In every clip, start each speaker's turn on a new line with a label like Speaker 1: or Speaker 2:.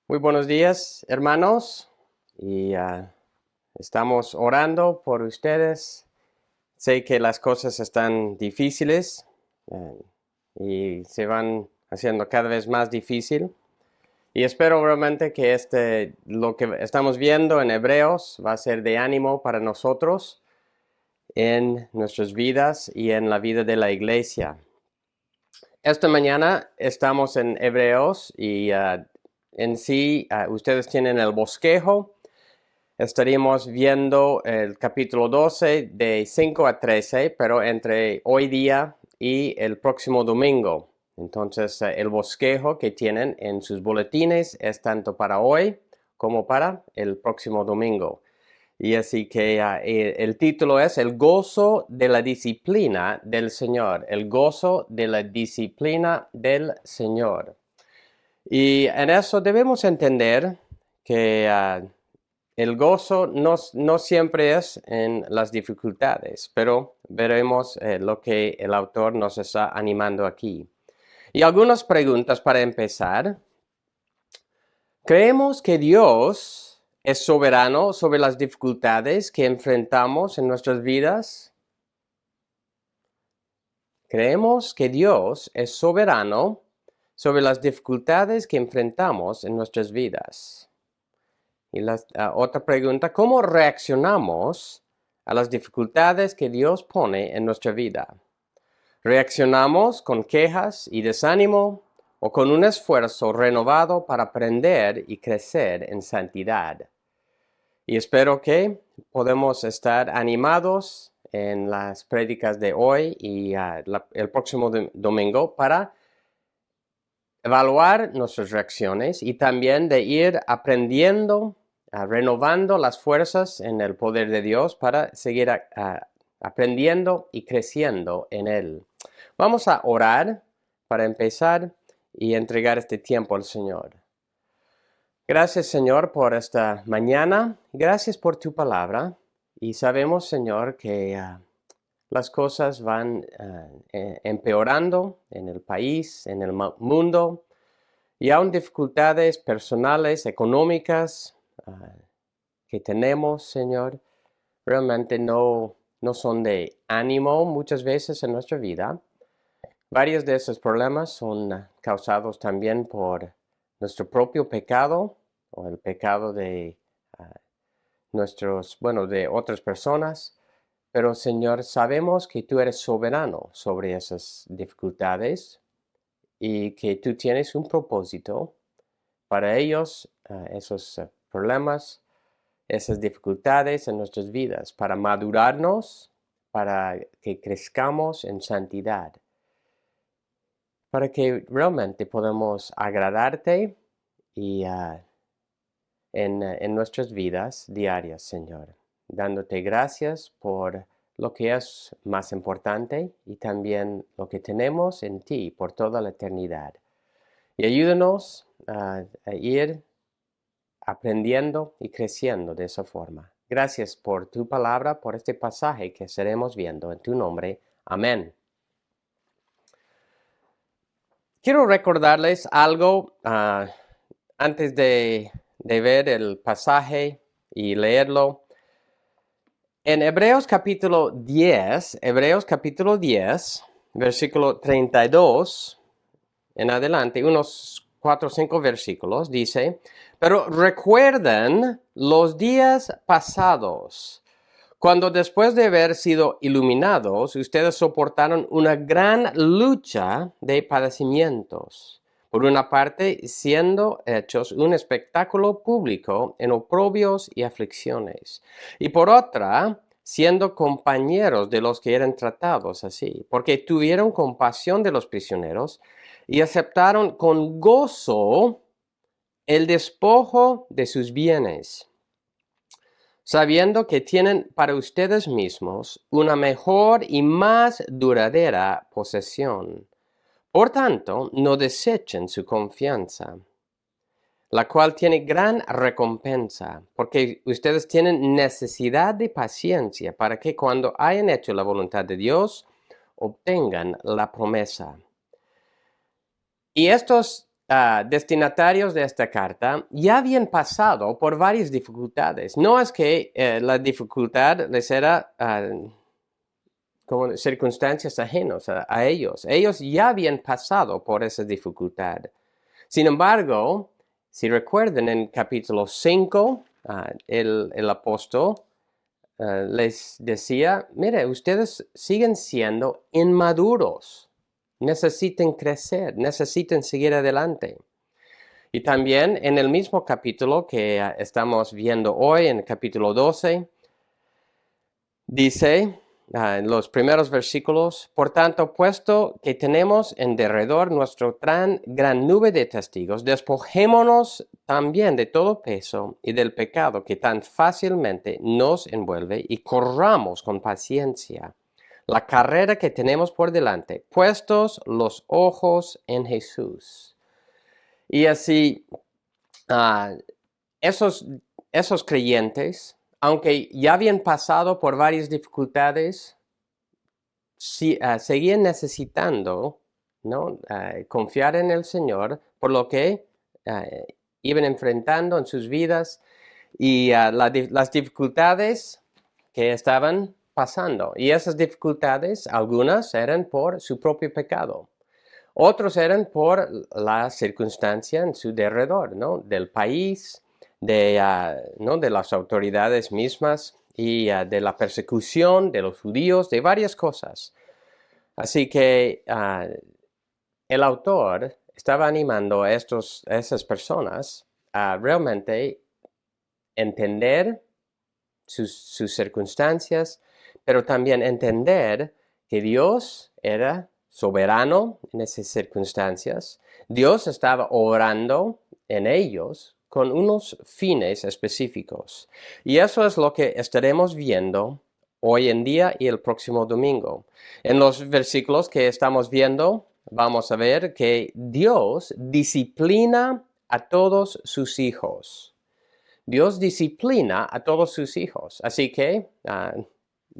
Speaker 1: Muy buenos días, hermanos, y estamos orando por ustedes. Sé que las cosas están difíciles eh, y se van haciendo cada vez más difícil. Y espero realmente que lo que estamos viendo en Hebreos va a ser de ánimo para nosotros en nuestras vidas y en la vida de la iglesia. Esta mañana estamos en Hebreos y en sí ustedes tienen el bosquejo. Estaríamos viendo el capítulo 12 de 5 a 13, pero entre hoy día y el próximo domingo. Entonces, el bosquejo que tienen en sus boletines es tanto para hoy como para el próximo domingo. Y así que el título es El gozo de la disciplina del Señor. El gozo de la disciplina del Señor. Y en eso debemos entender que el gozo no siempre es en las dificultades, pero veremos lo que el autor nos está animando aquí. Y algunas preguntas para empezar. ¿Creemos que Dios es soberano sobre las dificultades que enfrentamos en nuestras vidas? ¿Creemos que Dios es soberano sobre las dificultades que enfrentamos en nuestras vidas? Y otra pregunta, ¿cómo reaccionamos a las dificultades que Dios pone en nuestra vida? ¿Reaccionamos con quejas y desánimo o con un esfuerzo renovado para aprender y crecer en santidad? Y espero que podamos estar animados en las prédicas de hoy y el próximo domingo para evaluar nuestras reacciones y también de ir aprendiendo, renovando las fuerzas en el poder de Dios para seguir aprendiendo y creciendo en Él. Vamos a orar para empezar y entregar este tiempo al Señor. Gracias, Señor, por esta mañana. Gracias por tu palabra. Y sabemos, Señor, que las cosas van empeorando en el país, en el mundo, y aún dificultades personales, económicas que tenemos, Señor, realmente no son de ánimo muchas veces en nuestra vida. Varios de esos problemas son causados también por nuestro propio pecado o el pecado de de otras personas. Pero Señor, sabemos que tú eres soberano sobre esas dificultades y que tú tienes un propósito para ellos, esos problemas, esas dificultades en nuestras vidas, para madurarnos, para que crezcamos en santidad, para que realmente podamos agradarte y en nuestras vidas diarias, Señor, dándote gracias por lo que es más importante y también lo que tenemos en ti por toda la eternidad. Y ayúdanos a ir aprendiendo y creciendo de esa forma. Gracias por tu palabra, por este pasaje que estaremos viendo en tu nombre. Amén. Quiero recordarles algo antes de ver el pasaje y leerlo. En Hebreos capítulo 10, versículo 32 en adelante, unos 4 o 5 versículos, dice, pero recuerden los días pasados, cuando después de haber sido iluminados, ustedes soportaron una gran lucha de padecimientos. Por una parte, siendo hechos un espectáculo público en oprobios y aflicciones. Y por otra, siendo compañeros de los que eran tratados así, porque tuvieron compasión de los prisioneros y aceptaron con gozo el despojo de sus bienes, sabiendo que tienen para ustedes mismos una mejor y más duradera posesión. Por tanto, no desechen su confianza, la cual tiene gran recompensa, porque ustedes tienen necesidad de paciencia para que cuando hayan hecho la voluntad de Dios, obtengan la promesa. Y estos destinatarios de esta carta ya habían pasado por varias dificultades. No es que la dificultad les era como circunstancias ajenas a ellos. Ellos ya habían pasado por esa dificultad. Sin embargo, si recuerdan en capítulo 5, el apóstol les decía, mire, ustedes siguen siendo inmaduros, necesitan crecer, necesitan seguir adelante. Y también en el mismo capítulo que estamos viendo hoy, en el capítulo 12, dice en los primeros versículos, por tanto, puesto que tenemos en derredor nuestra gran nube de testigos, despojémonos también de todo peso y del pecado que tan fácilmente nos envuelve y corramos con paciencia la carrera que tenemos por delante, puestos los ojos en Jesús. Y así, esos creyentes, aunque ya habían pasado por varias dificultades, seguían necesitando, ¿no? Confiar en el Señor por lo que iban enfrentando en sus vidas y las dificultades que estaban pasando. Y esas dificultades, algunas eran por su propio pecado. Otros eran por la circunstancia en su derredor, ¿no? Del país, ¿no? De las autoridades mismas y de la persecución de los judíos, de varias cosas. Así que el autor estaba animando a esas personas a realmente entender sus circunstancias, pero también entender que Dios era soberano en esas circunstancias. Dios estaba obrando en ellos con unos fines específicos. Y eso es lo que estaremos viendo hoy en día y el próximo domingo. En los versículos que estamos viendo, vamos a ver que Dios disciplina a todos sus hijos. Dios disciplina a todos sus hijos. Así que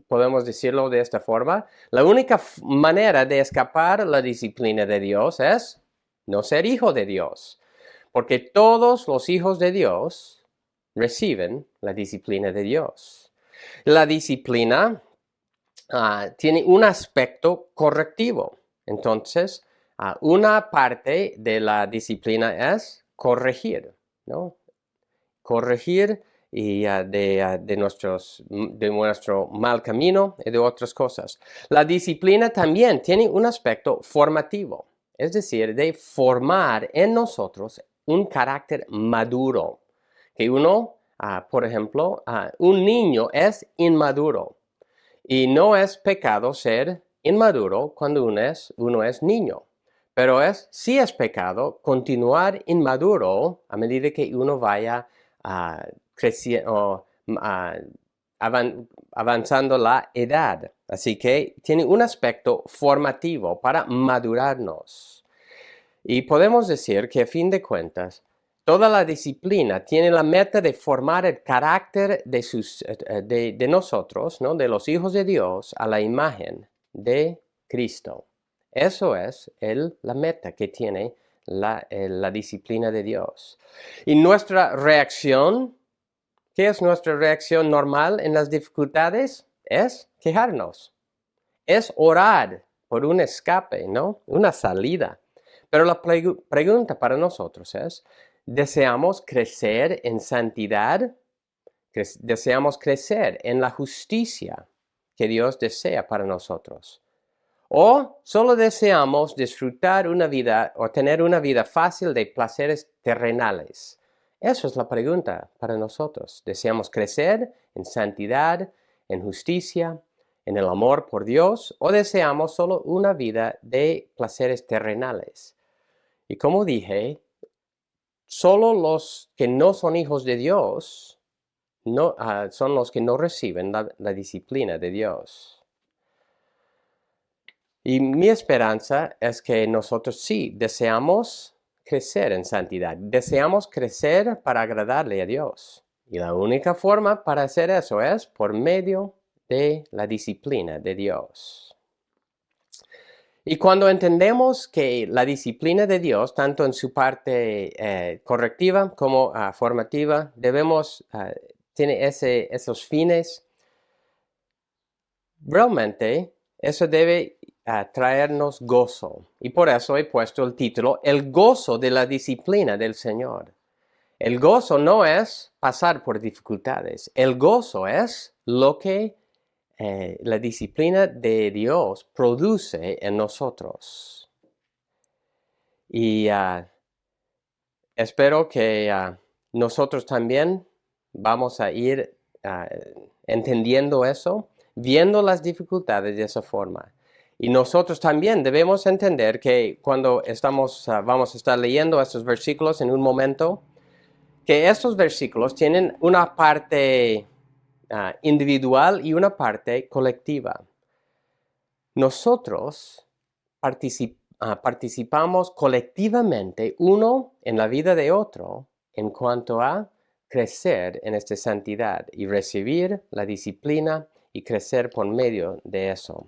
Speaker 1: podemos decirlo de esta forma, la única manera de escapar la disciplina de Dios es no ser hijo de Dios, porque todos los hijos de Dios reciben la disciplina de Dios. La disciplina tiene un aspecto correctivo. Entonces, una parte de la disciplina es corregir, ¿no? Corregir y de nuestro mal camino y de otras cosas. La disciplina también tiene un aspecto formativo, es decir, de formar en nosotros un carácter maduro. Que uno, por ejemplo, un niño es inmaduro y no es pecado ser inmaduro cuando uno es niño. Pero sí es pecado continuar inmaduro a medida que uno vaya creciendo, avanzando la edad. Así que tiene un aspecto formativo para madurarnos. Y podemos decir que a fin de cuentas, toda la disciplina tiene la meta de formar el carácter de nosotros, ¿no? De los hijos de Dios, a la imagen de Cristo. Eso es la meta que tiene la disciplina de Dios. Y nuestra reacción, ¿qué es nuestra reacción normal en las dificultades? Es quejarnos. Es orar por un escape, ¿no? Una salida. Pero la pregunta para nosotros es, ¿deseamos crecer en santidad? ¿Deseamos crecer en la justicia que Dios desea para nosotros? ¿O solo deseamos disfrutar una vida o tener una vida fácil de placeres terrenales? Esa es la pregunta para nosotros. ¿Deseamos crecer en santidad, en justicia, en el amor por Dios? ¿O deseamos solo una vida de placeres terrenales? Y como dije, solo los que no son hijos de Dios son los que no reciben la disciplina de Dios. Y mi esperanza es que nosotros sí deseamos crecer en santidad, deseamos crecer para agradarle a Dios. Y la única forma para hacer eso es por medio de la disciplina de Dios. Y cuando entendemos que la disciplina de Dios, tanto en su parte correctiva como formativa, tiene esos fines, realmente eso debe traernos gozo. Y por eso he puesto el título, El gozo de la disciplina del Señor. El gozo no es pasar por dificultades, el gozo es lo que la disciplina de Dios produce en nosotros. Y espero que nosotros también vamos a ir entendiendo eso, viendo las dificultades de esa forma. Y nosotros también debemos entender que cuando vamos a estar leyendo estos versículos en un momento, que estos versículos tienen una parte individual y una parte colectiva. Nosotros participamos colectivamente uno en la vida de otro en cuanto a crecer en esta santidad y recibir la disciplina y crecer por medio de eso.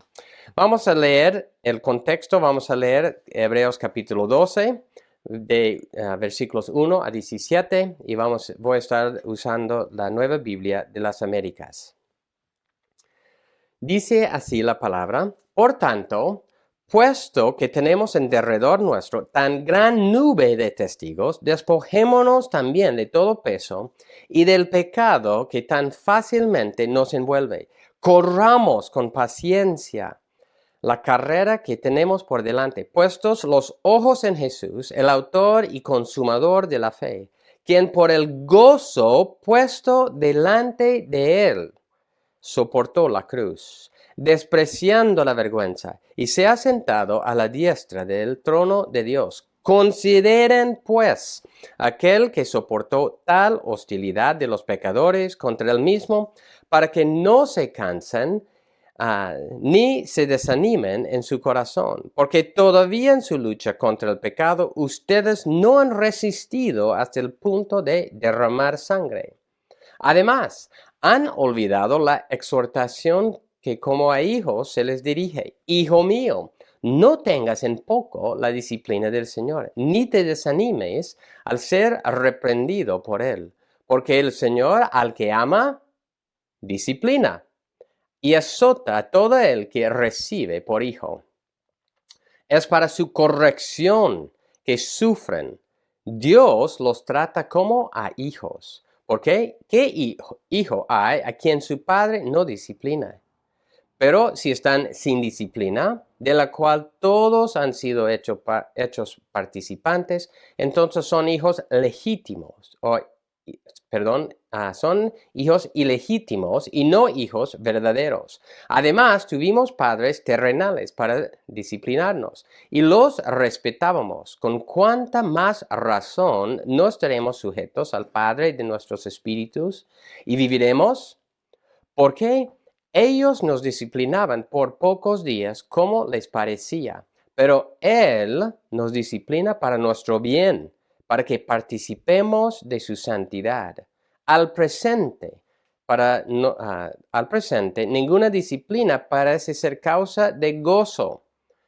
Speaker 1: Vamos a leer el contexto, vamos a leer Hebreos capítulo 12, de versículos 1 a 17 y voy a estar usando la Nueva Biblia de las Américas. Dice así la palabra: por tanto, puesto que tenemos en derredor nuestro tan gran nube de testigos, despojémonos también de todo peso y del pecado que tan fácilmente nos envuelve. Corramos con paciencia la carrera que tenemos por delante, puestos los ojos en Jesús, el autor y consumador de la fe, quien por el gozo puesto delante de él soportó la cruz, despreciando la vergüenza, y se ha sentado a la diestra del trono de Dios. Consideren, pues, aquel que soportó tal hostilidad de los pecadores contra él mismo, para que no se cansen ni se desanimen en su corazón, porque todavía en su lucha contra el pecado ustedes no han resistido hasta el punto de derramar sangre. Además, han olvidado la exhortación que como a hijos se les dirige: Hijo mío, no tengas en poco la disciplina del Señor, ni te desanimes al ser reprendido por Él, porque el Señor al que ama, disciplina y azota a todo el que recibe por hijo. Es para su corrección que sufren. Dios los trata como a hijos. ¿Por qué? ¿Qué hijo hay a quien su padre no disciplina? Pero si están sin disciplina, de la cual todos han sido hechos participantes, entonces son hijos legítimos, son hijos ilegítimos y no hijos verdaderos. Además, tuvimos padres terrenales para disciplinarnos y los respetábamos. Con cuánta más razón no estaremos sujetos al Padre de nuestros espíritus y viviremos. ¿Por qué? Ellos nos disciplinaban por pocos días como les parecía, pero Él nos disciplina para nuestro bien, para que participemos de su santidad. Al presente, ninguna disciplina parece ser causa de gozo,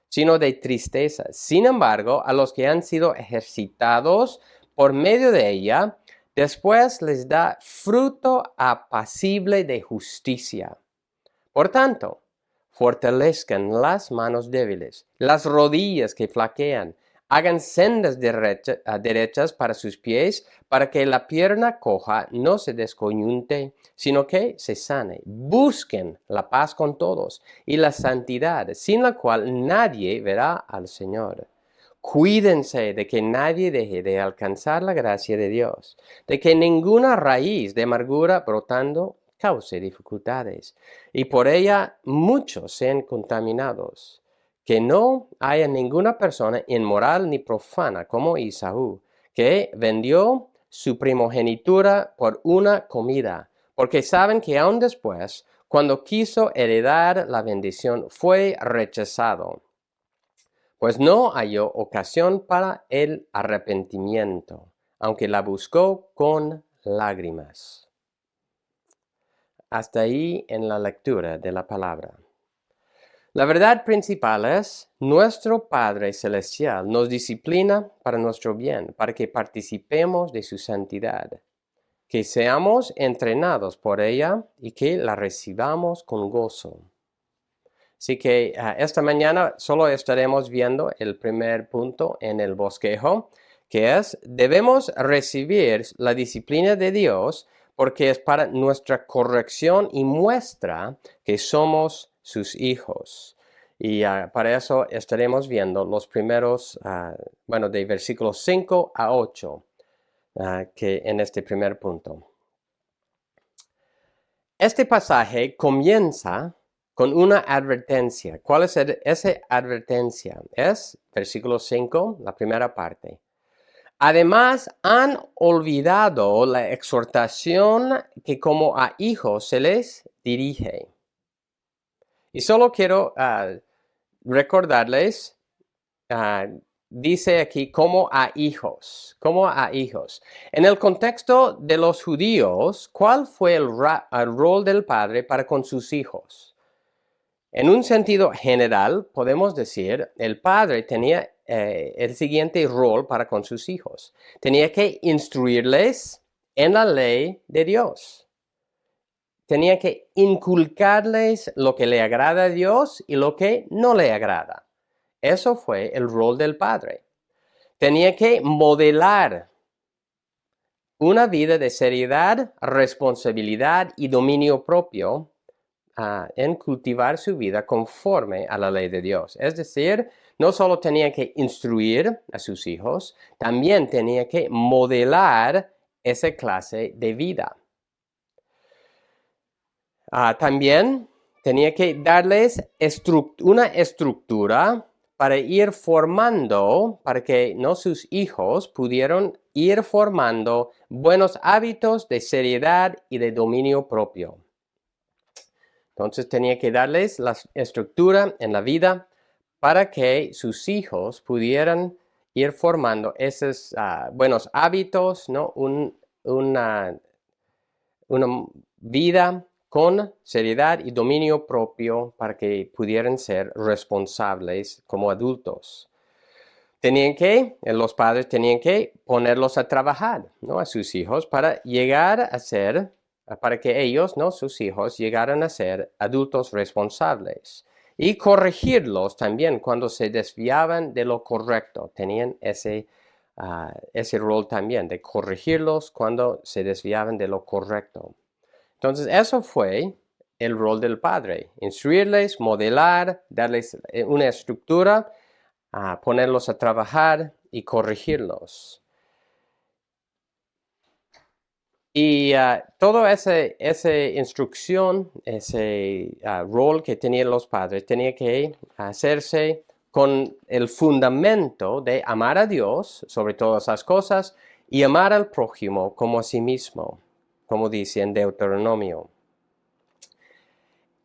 Speaker 1: sino de tristeza. Sin embargo, a los que han sido ejercitados por medio de ella, después les da fruto apacible de justicia. Por tanto, fortalezcan las manos débiles, las rodillas que flaquean, hagan sendas derechas para sus pies, para que la pierna coja no se descoyunte, sino que se sane. Busquen la paz con todos y la santidad, sin la cual nadie verá al Señor. Cuídense de que nadie deje de alcanzar la gracia de Dios, de que ninguna raíz de amargura brotando cause dificultades, y por ella muchos sean contaminados. Que no haya ninguna persona inmoral ni profana como Esaú, que vendió su primogenitura por una comida, porque saben que aún después, cuando quiso heredar la bendición, fue rechazado, pues no halló ocasión para el arrepentimiento, aunque la buscó con lágrimas. Hasta ahí en la lectura de la palabra. La verdad principal es, nuestro Padre Celestial nos disciplina para nuestro bien, para que participemos de su santidad, que seamos entrenados por ella y que la recibamos con gozo. Así que esta mañana solo estaremos viendo el primer punto en el bosquejo, que es, debemos recibir la disciplina de Dios porque es para nuestra corrección y muestra que somos sus hijos. Y para eso estaremos viendo los primeros, de versículos 5 a 8, que en este primer punto. Este pasaje comienza con una advertencia. ¿Cuál es esa advertencia? Es versículo 5, la primera parte. Además, han olvidado la exhortación que como a hijos se les dirige. Y solo quiero recordarles, dice aquí como a hijos, como a hijos. En el contexto de los judíos, ¿cuál fue el rol del padre para con sus hijos? En un sentido general, podemos decir, el padre tenía el siguiente rol para con sus hijos. Tenía que instruirles en la ley de Dios. Tenía que inculcarles lo que le agrada a Dios y lo que no le agrada. Eso fue el rol del padre. Tenía que modelar una vida de seriedad, responsabilidad y dominio propio en cultivar su vida conforme a la ley de Dios. Es decir, no solo tenía que instruir a sus hijos, también tenía que modelar esa clase de vida. También tenía que darles una estructura para ir formando, para que sus hijos pudieran ir formando buenos hábitos de seriedad y de dominio propio. Entonces tenía que darles la estructura en la vida para que sus hijos pudieran ir formando esos buenos hábitos, ¿no? Una vida con seriedad y dominio propio para que pudieran ser responsables como adultos. Los padres tenían que ponerlos a trabajar, ¿no? A sus hijos para llegar a ser, para que ellos, ¿no? Sus hijos llegaran a ser adultos responsables. Y corregirlos también cuando se desviaban de lo correcto. Tenían ese rol también de corregirlos cuando se desviaban de lo correcto. Entonces, eso fue el rol del padre. Instruirles, modelar, darles una estructura, ponerlos a trabajar y corregirlos. Y toda esa instrucción, ese rol que tenían los padres, tenía que hacerse con el fundamento de amar a Dios sobre todas las cosas y amar al prójimo como a sí mismo, como dice en Deuteronomio.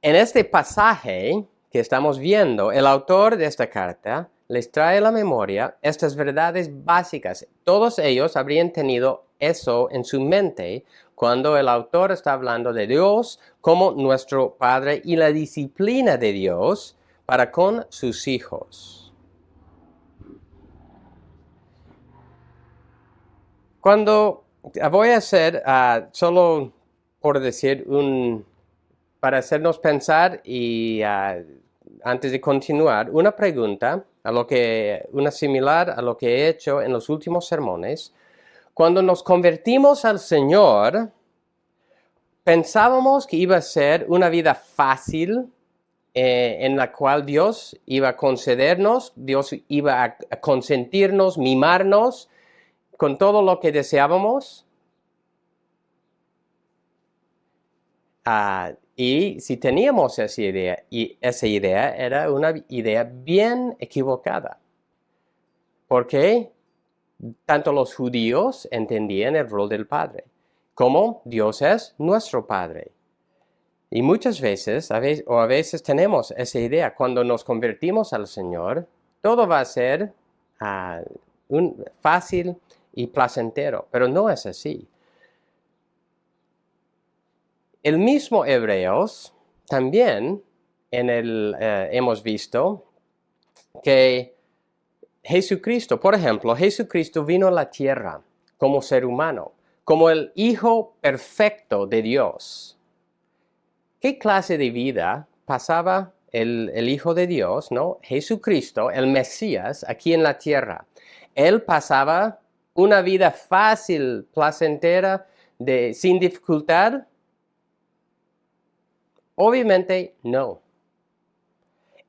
Speaker 1: En este pasaje que estamos viendo, el autor de esta carta les trae a la memoria estas verdades básicas. Todos ellos habrían tenido eso en su mente cuando el autor está hablando de Dios como nuestro Padre y la disciplina de Dios para con sus hijos. Voy a hacer, solo por decir, para hacernos pensar y antes de continuar, una pregunta, una similar a lo que he hecho en los últimos sermones. Cuando nos convertimos al Señor, pensábamos que iba a ser una vida fácil en la cual Dios iba a concedernos, Dios iba a consentirnos, mimarnos con todo lo que deseábamos. Y si teníamos esa idea, y esa idea era una idea bien equivocada. Porque tanto los judíos entendían el rol del Padre, como Dios es nuestro Padre. Y muchas veces, a veces tenemos esa idea, cuando nos convertimos al Señor, todo va a ser fácil y placentero, pero no es así. El mismo Hebreos también hemos visto que Jesucristo, por ejemplo, Jesucristo vino a la tierra como ser humano, como el Hijo perfecto de Dios. ¿Qué clase de vida pasaba el Hijo de Dios, ¿no? Jesucristo, el Mesías, aquí en la tierra? Él pasaba una vida fácil, placentera, sin dificultad. Obviamente no.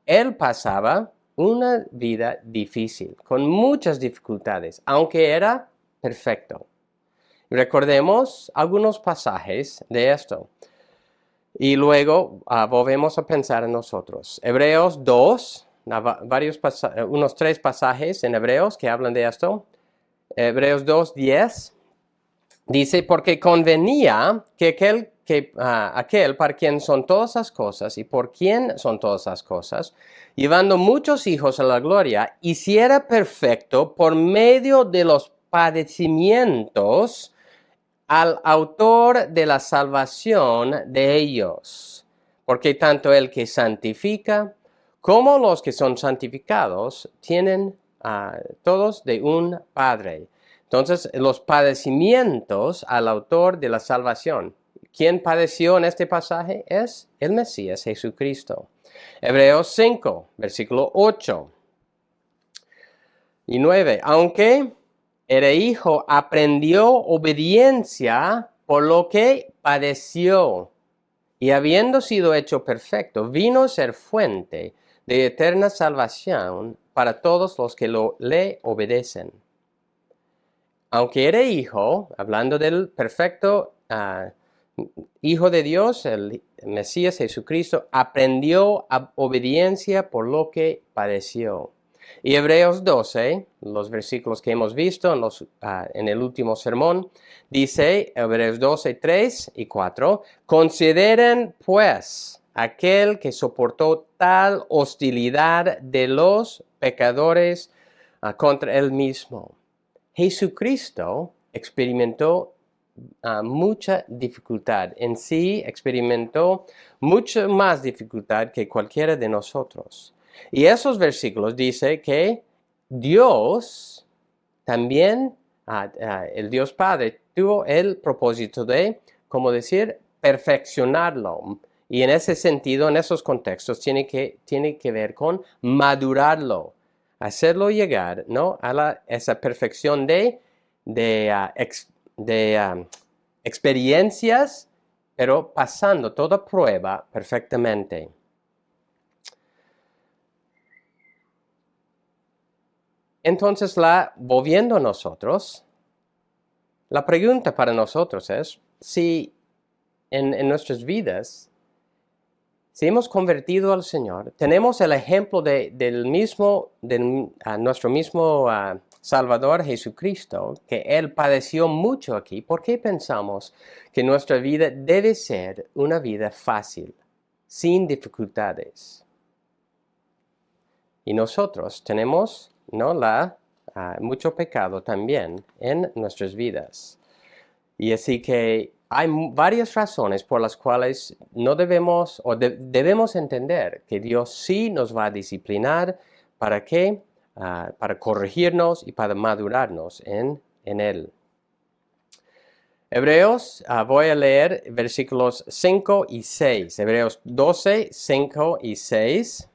Speaker 1: Él pasaba una vida difícil, con muchas dificultades, aunque era perfecto. Recordemos algunos pasajes de esto. Y luego volvemos a pensar en nosotros. Hebreos 2, unos 3 pasajes en Hebreos que hablan de esto. Hebreos 2, 10, dice, porque convenía que aquel para quien son todas las cosas y por quien son todas las cosas, llevando muchos hijos a la gloria, hiciera perfecto por medio de los padecimientos al autor de la salvación de ellos. Porque tanto el que santifica como los que son santificados tienen todos de un Padre. Entonces, los padecimientos al autor de la salvación. ¿Quién padeció en este pasaje? Es el Mesías Jesucristo. Hebreos 5, versículo 8 y 9. Aunque era hijo, aprendió obediencia por lo que padeció. Y habiendo sido hecho perfecto, vino a ser fuente de eterna salvación para todos los que le obedecen. Aunque era hijo, hablando del perfecto Hijo de Dios, el Mesías Jesucristo, aprendió obediencia por lo que padeció. Y Hebreos 12, los versículos que hemos visto en el último sermón, dice, Hebreos 12, 3 y 4, consideren pues aquel que soportó tal hostilidad de los pecadores contra él mismo. Jesucristo experimentó mucha dificultad. En sí experimentó mucha más dificultad que cualquiera de nosotros. Y esos versículos dicen que Dios también, el Dios Padre, tuvo el propósito de, como decir, perfeccionarlo. Y en ese sentido, en esos contextos, tiene que ver con madurarlo, hacerlo llegar, ¿no?, a esa perfección de experiencias, pero pasando toda prueba perfectamente. Entonces, volviendo a nosotros, la pregunta para nosotros es si en nuestras vidas, si hemos convertido al Señor, tenemos el ejemplo de nuestro mismo Salvador Jesucristo, que Él padeció mucho aquí. ¿Por qué pensamos que nuestra vida debe ser una vida fácil, sin dificultades? Y nosotros tenemos, ¿no?, mucho pecado también en nuestras vidas. Y así que hay varias razones por las cuales no debemos debemos entender que Dios sí nos va a disciplinar. ¿Para qué? Para corregirnos y para madurarnos en Él. Hebreos, voy a leer versículos 5 y 6. Hebreos 12, 5 y 6.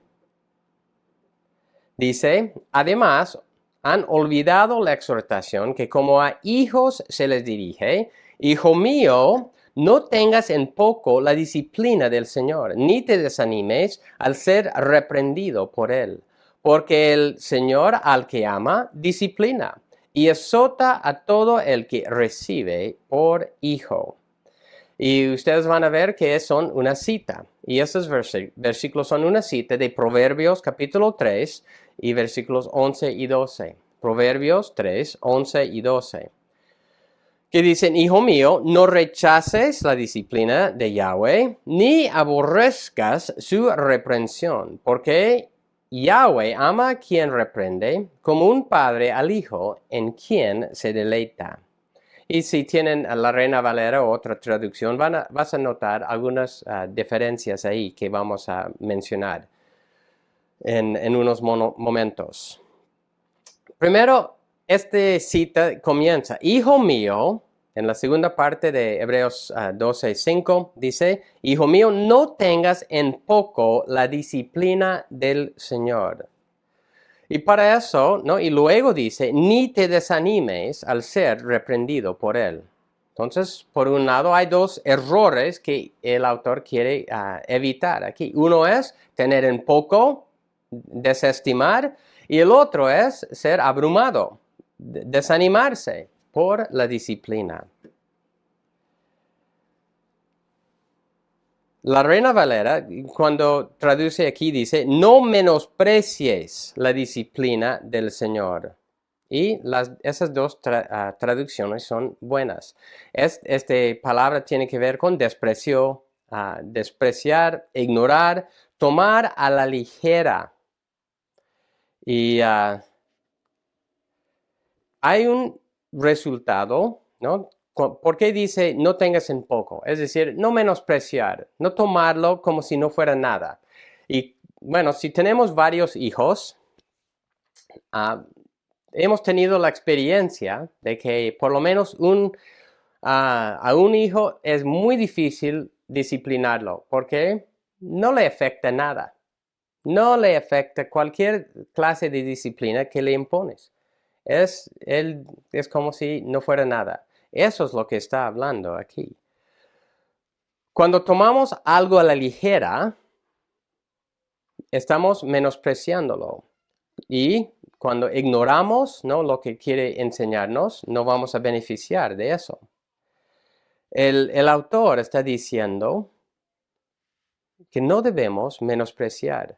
Speaker 1: Dice, además, han olvidado la exhortación que como a hijos se les dirige, hijo mío, no tengas en poco la disciplina del Señor, ni te desanimes al ser reprendido por Él. Porque el Señor al que ama, disciplina, y azota a todo el que recibe por hijo. Y ustedes van a ver que son una cita. Y esos versículos son una cita de Proverbios capítulo 3 y versículos 11 y 12. Proverbios 3, 11 y 12. Que dicen, hijo mío, no rechaces la disciplina de Yahweh, ni aborrezcas su reprensión, porque Yahweh ama a quien reprende, como un padre al hijo en quien se deleita. Y si tienen la Reina Valera o otra traducción, vas a notar algunas diferencias ahí que vamos a mencionar en unos momentos. Primero, esta cita comienza, Hijo mío, en la segunda parte de Hebreos 12:5, dice, Hijo mío, no tengas en poco la disciplina del Señor. Y para eso, ¿no? Y luego dice, ni te desanimes al ser reprendido por Él. Entonces, por un lado, hay dos errores que el autor quiere evitar aquí. Uno es tener en poco, desestimar, y el otro es ser abrumado, desanimarse por la disciplina. La Reina Valera, cuando traduce aquí, dice, no menosprecies la disciplina del Señor. Y esas dos traducciones son buenas. Esta palabra tiene que ver con desprecio, despreciar, ignorar, tomar a la ligera. Y hay un resultado, ¿no? ¿Por qué dice no tengas en poco? Es decir, no menospreciar, no tomarlo como si no fuera nada. Y bueno, si tenemos varios hijos, hemos tenido la experiencia de que por lo menos a un hijo es muy difícil disciplinarlo porque no le afecta nada. No le afecta cualquier clase de disciplina que le impones. Es como si no fuera nada. Eso es lo que está hablando aquí. Cuando tomamos algo a la ligera, estamos menospreciándolo. Y cuando ignoramos, ¿no?, lo que quiere enseñarnos, no vamos a beneficiar de eso. El autor está diciendo que no debemos menospreciar.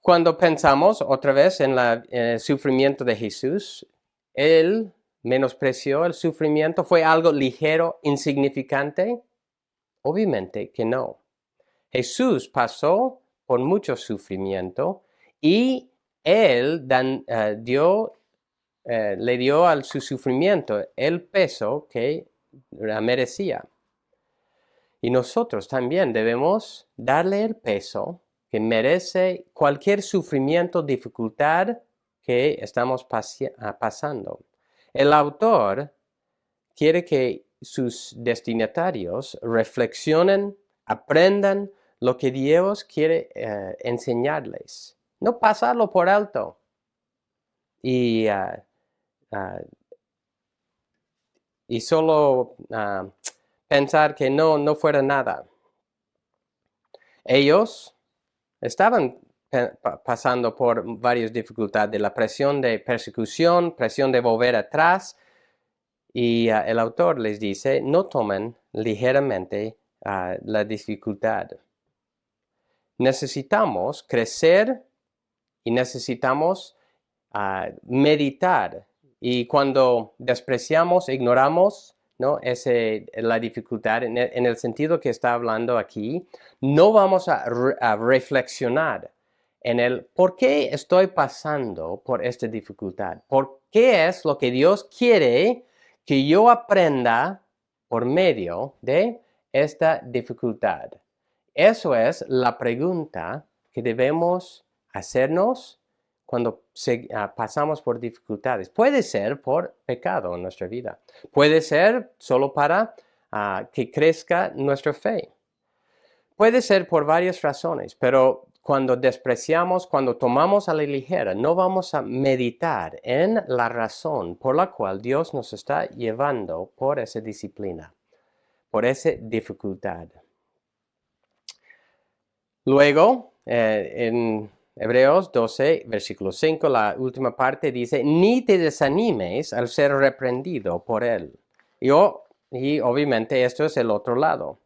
Speaker 1: Cuando pensamos otra vez en el sufrimiento de Jesús, Él menospreció el sufrimiento. ¿Fue algo ligero, insignificante? Obviamente que no. Jesús pasó por mucho sufrimiento y Él le dio a su sufrimiento el peso que merecía. Y nosotros también debemos darle el peso que merece cualquier sufrimiento, dificultad que estamos pasando. El autor quiere que sus destinatarios reflexionen, aprendan lo que Dios quiere enseñarles. No pasarlo por alto y solo pensar que no fuera nada. Ellos estaban pasando por varias dificultades, de la presión de persecución, presión de volver atrás, y el autor les dice, no tomen ligeramente la dificultad. Necesitamos crecer y necesitamos meditar. Y cuando despreciamos, ignoramos, ¿no?, la dificultad, en el sentido que está hablando aquí, no vamos a reflexionar en el por qué estoy pasando por esta dificultad. ¿Por qué es lo que Dios quiere que yo aprenda por medio de esta dificultad? Eso es la pregunta que debemos hacernos cuando pasamos por dificultades. Puede ser por pecado en nuestra vida. Puede ser solo para que crezca nuestra fe. Puede ser por varias razones, pero cuando despreciamos, cuando tomamos a la ligera, no vamos a meditar en la razón por la cual Dios nos está llevando por esa disciplina, por esa dificultad. Luego, en Hebreos 12, versículo 5, la última parte dice, ni te desanimes al ser reprendido por Él. Y obviamente esto es el otro lado.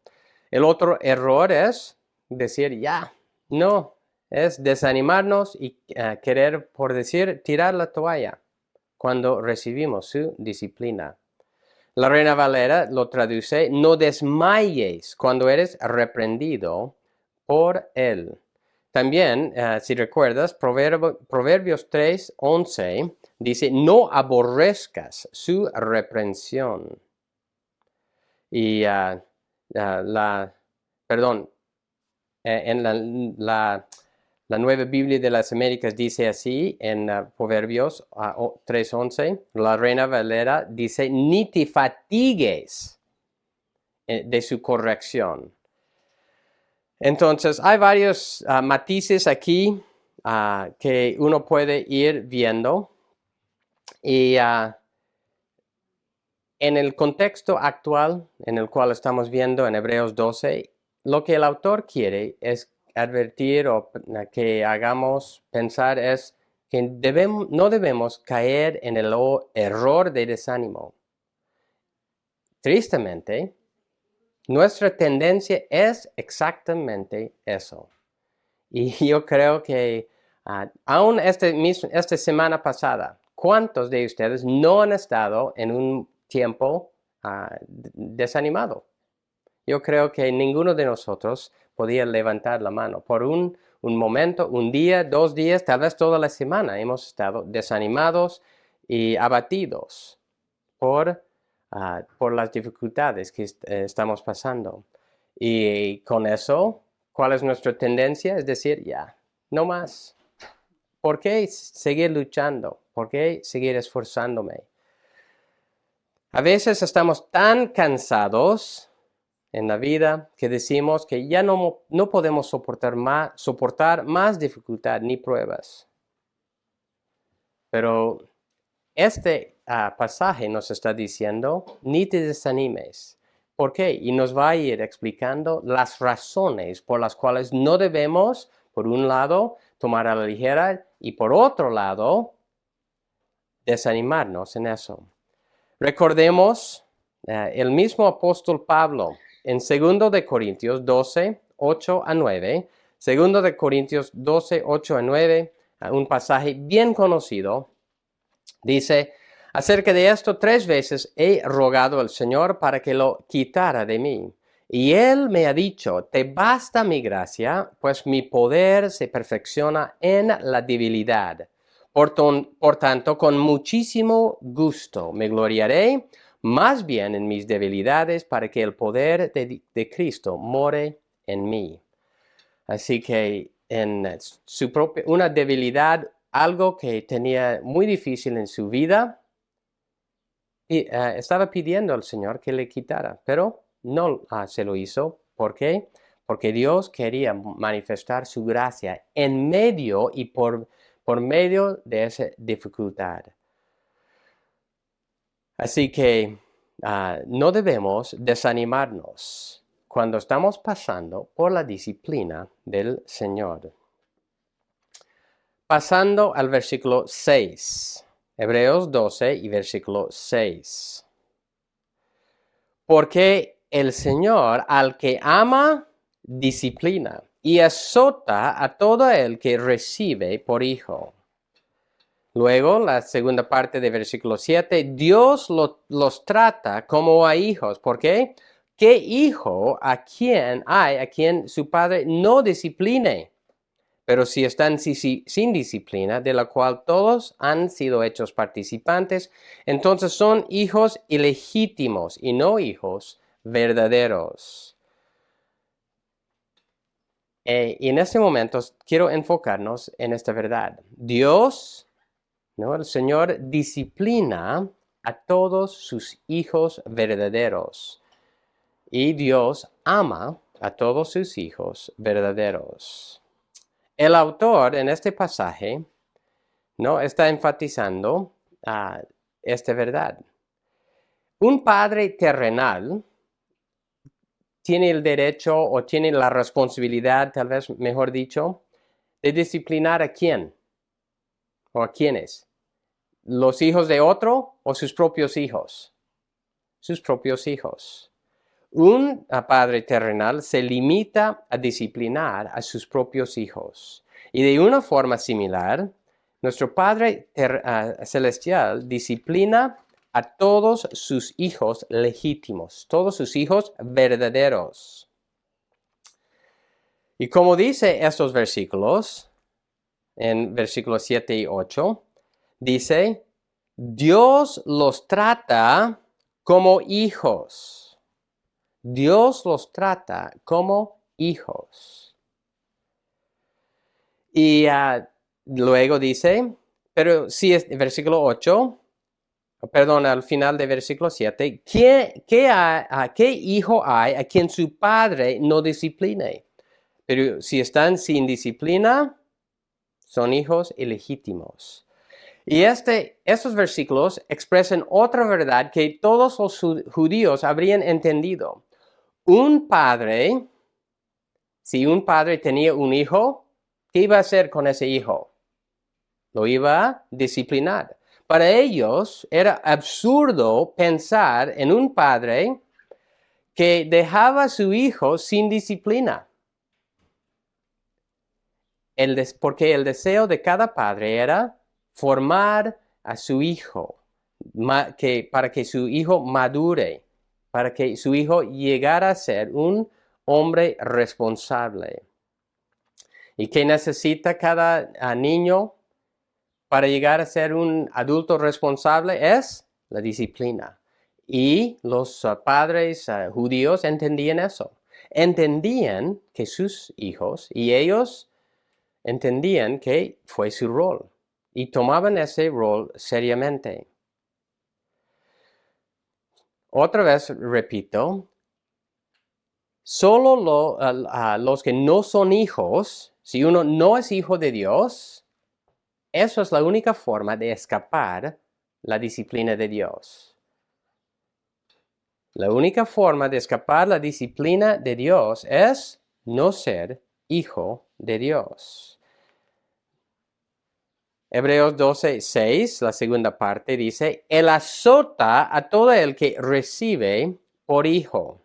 Speaker 1: El otro error es decir, no, es desanimarnos y querer, por decir, tirar la toalla cuando recibimos su disciplina. La Reina Valera lo traduce, no desmayes cuando eres reprendido por Él. También, si recuerdas, Proverbios 3:11 dice, no aborrezcas su reprensión. Y perdón, en la Nueva Biblia de las Américas dice así, en Proverbios 3:11, la Reina Valera dice, ni te fatigues de su corrección. Entonces, hay varios matices aquí que uno puede ir viendo. Y en el contexto actual en el cual estamos viendo en Hebreos 12, lo que el autor quiere es advertir o que hagamos pensar es que no debemos caer en el error de desánimo. Tristemente, nuestra tendencia es exactamente eso. Y yo creo que aún esta semana pasada, ¿cuántos de ustedes no han estado en un tiempo desanimado? Yo creo que ninguno de nosotros podía levantar la mano. Por un momento, un día, 2 días, tal vez toda la semana hemos estado desanimados y abatidos por las dificultades que estamos pasando. Y con eso, ¿cuál es nuestra tendencia? Es decir, ya, no más. ¿Por qué seguir luchando? ¿Por qué seguir esforzándome? A veces estamos tan cansados en la vida que decimos que ya no podemos soportar más dificultad ni pruebas. Pero este pasaje nos está diciendo, ni te desanimes. ¿Por qué? Y nos va a ir explicando las razones por las cuales no debemos, por un lado, tomar a la ligera y por otro lado, desanimarnos en eso. Recordemos el mismo apóstol Pablo en 2 de Corintios 12, 8 a 9. 2 de Corintios 12, 8 a 9, un pasaje bien conocido. Dice, acerca de esto 3 veces he rogado al Señor para que lo quitara de mí. Y Él me ha dicho, te basta mi gracia, pues mi poder se perfecciona en la debilidad. Por tanto, con muchísimo gusto me gloriaré más bien en mis debilidades para que el poder de Cristo more en mí. Así que en una debilidad, algo que tenía muy difícil en su vida, y estaba pidiendo al Señor que le quitara, pero no se lo hizo. ¿Por qué? Porque Dios quería manifestar su gracia en medio y por medio de esa dificultad. Así que no debemos desanimarnos cuando estamos pasando por la disciplina del Señor. Pasando al versículo 6. Hebreos 12 y versículo 6. Porque el Señor al que ama, disciplina y azota a todo el que recibe por hijo. Luego, la segunda parte de versículo 7, Dios los trata como a hijos. ¿Por qué? ¿Qué hijo a quien su padre no discipline? Pero si están sin disciplina, de la cual todos han sido hechos participantes, entonces son hijos ilegítimos y no hijos verdaderos. Y en este momento quiero enfocarnos en esta verdad. Dios, ¿no? El Señor disciplina a todos sus hijos verdaderos. Y Dios ama a todos sus hijos verdaderos. El autor en este pasaje no está enfatizando esta verdad. Un padre terrenal tiene el derecho o tiene la responsabilidad, tal vez mejor dicho, de disciplinar a quién o a quiénes. ¿Los hijos de otro o sus propios hijos? Sus propios hijos. Un padre terrenal se limita a disciplinar a sus propios hijos. Y de una forma similar, nuestro Padre Celestial disciplina a todos sus hijos legítimos, todos sus hijos verdaderos. Y como dice estos versículos, en versículos 7 y 8, dice, Dios los trata como hijos. Dios los trata como hijos. Y luego dice, pero si es versículo 8, perdón, al final de versículo 7, ¿qué hijo hay a quien su padre no discipline? Pero si están sin disciplina, son hijos ilegítimos. Y estos versículos expresan otra verdad que todos los judíos habrían entendido. Si un padre tenía un hijo, ¿qué iba a hacer con ese hijo? Lo iba a disciplinar. Para ellos era absurdo pensar en un padre que dejaba a su hijo sin disciplina. Porque el deseo de cada padre era formar a su hijo, para que su hijo madure, para que su hijo llegara a ser un hombre responsable. ¿Y qué necesita cada niño para llegar a ser un adulto responsable? Es la disciplina. Y los padres judíos entendían eso. Entendían que sus hijos y ellos entendían que fue su rol y tomaban ese rol seriamente. Otra vez repito, solo los que no son hijos, si uno no es hijo de Dios, eso es la única forma de escapar la disciplina de Dios. La única forma de escapar la disciplina de Dios es no ser hijo de Dios. Hebreos 12:6, la segunda parte, dice, Él azota a todo el que recibe por hijo.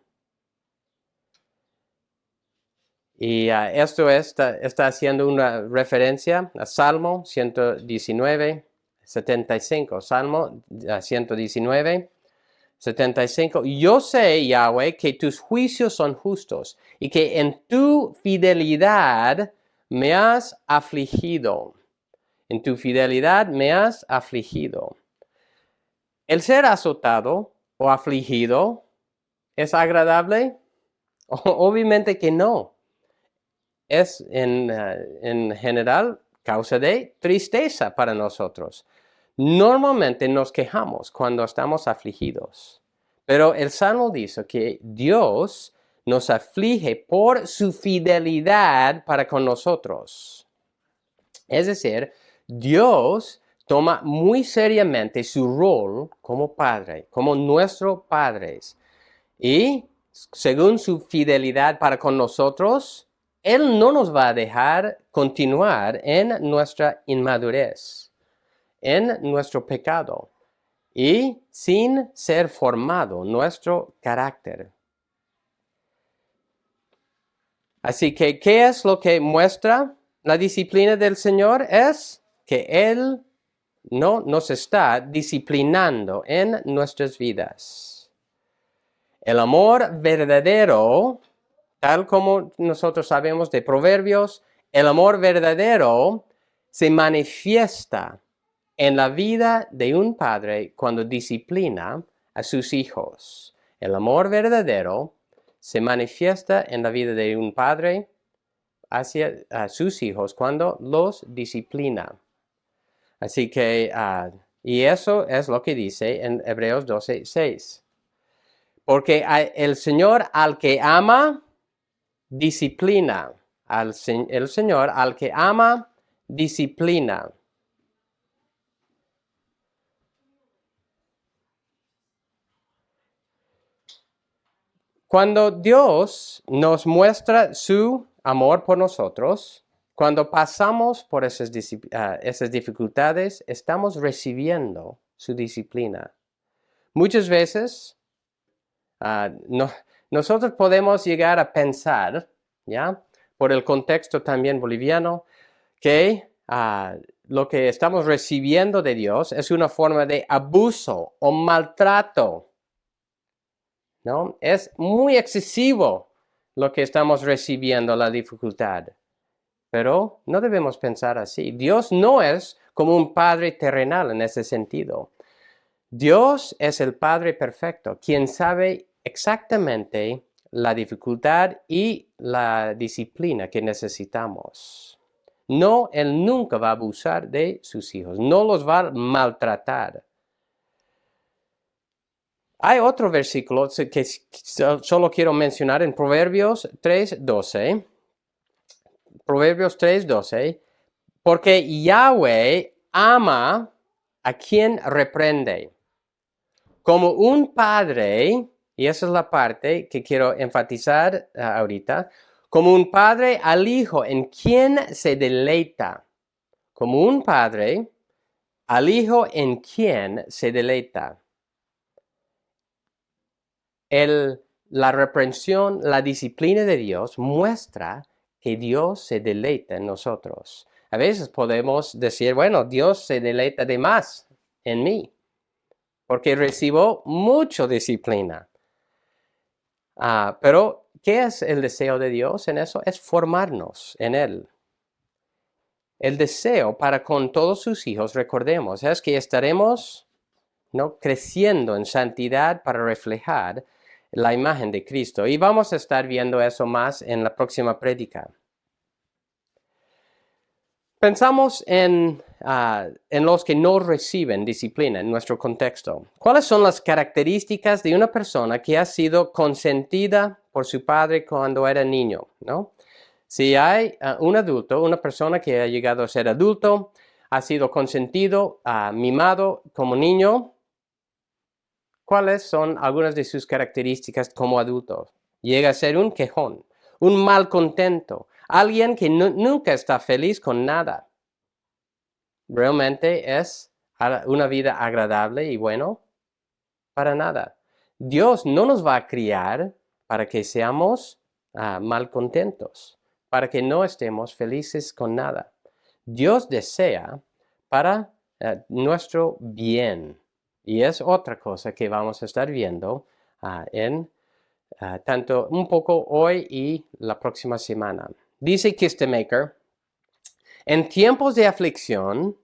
Speaker 1: Y esto está haciendo una referencia a Salmo 119, 75. Salmo 119, 75. Yo sé, Yahweh, que tus juicios son justos y que en tu fidelidad me has afligido. En tu fidelidad me has afligido. ¿El ser azotado o afligido es agradable? Obviamente que no. Es en general causa de tristeza para nosotros. Normalmente nos quejamos cuando estamos afligidos. Pero el Salmo dice que Dios nos aflige por su fidelidad para con nosotros. Es decir, Dios toma muy seriamente su rol como Padre, como nuestros padres. Y según su fidelidad para con nosotros, Él no nos va a dejar continuar en nuestra inmadurez, en nuestro pecado y sin ser formado nuestro carácter. Así que, ¿qué es lo que muestra la disciplina del Señor? Es que Él no nos está disciplinando en nuestras vidas. El amor verdadero, tal como nosotros sabemos de Proverbios, el amor verdadero se manifiesta en la vida de un padre cuando disciplina a sus hijos. El amor verdadero se manifiesta en la vida de un padre hacia sus hijos cuando los disciplina. Así que, y eso es lo que dice en Hebreos 12:6. Porque el Señor al que ama, disciplina. El Señor al que ama, disciplina. Cuando Dios nos muestra su amor por nosotros, cuando pasamos por esas dificultades, estamos recibiendo su disciplina. Muchas veces nosotros podemos llegar a pensar, ¿ya? Por el contexto también boliviano, que lo que estamos recibiendo de Dios es una forma de abuso o maltrato, ¿no? Es muy excesivo lo que estamos recibiendo, la dificultad. Pero no debemos pensar así. Dios no es como un padre terrenal en ese sentido. Dios es el Padre perfecto, quien sabe exactamente la dificultad y la disciplina que necesitamos. No, Él nunca va a abusar de sus hijos, no los va a maltratar. Hay otro versículo que solo quiero mencionar en Proverbios 3:12. Proverbios 3:12. Porque Yahweh ama a quien reprende. Como un padre, y esa es la parte que quiero enfatizar ahorita, como un padre al hijo en quien se deleita. Como un padre al hijo en quien se deleita. La reprensión, la disciplina de Dios muestra que Dios se deleita en nosotros. A veces podemos decir, bueno, Dios se deleita de más en mí, porque recibo mucha disciplina. Pero, ¿qué es el deseo de Dios en eso? Es formarnos en Él. El deseo para con todos sus hijos, recordemos, es que estaremos, ¿no?, creciendo en santidad para reflejar la imagen de Cristo. Y vamos a estar viendo eso más en la próxima prédica. Pensamos en los que no reciben disciplina en nuestro contexto. ¿Cuáles son las características de una persona que ha sido consentida por su padre cuando era niño, ¿no? Si hay un adulto, una persona que ha llegado a ser adulto, ha sido consentido, mimado como niño, ¿cuáles son algunas de sus características como adulto? Llega a ser un quejón, un malcontento, alguien que nunca está feliz con nada. ¿Realmente es una vida agradable y bueno? Para nada. Dios no nos va a criar para que seamos malcontentos, para que no estemos felices con nada. Dios desea para nuestro bien. Y es otra cosa que vamos a estar viendo tanto un poco hoy y la próxima semana. Dice Kistemaker, en tiempos de aflicción,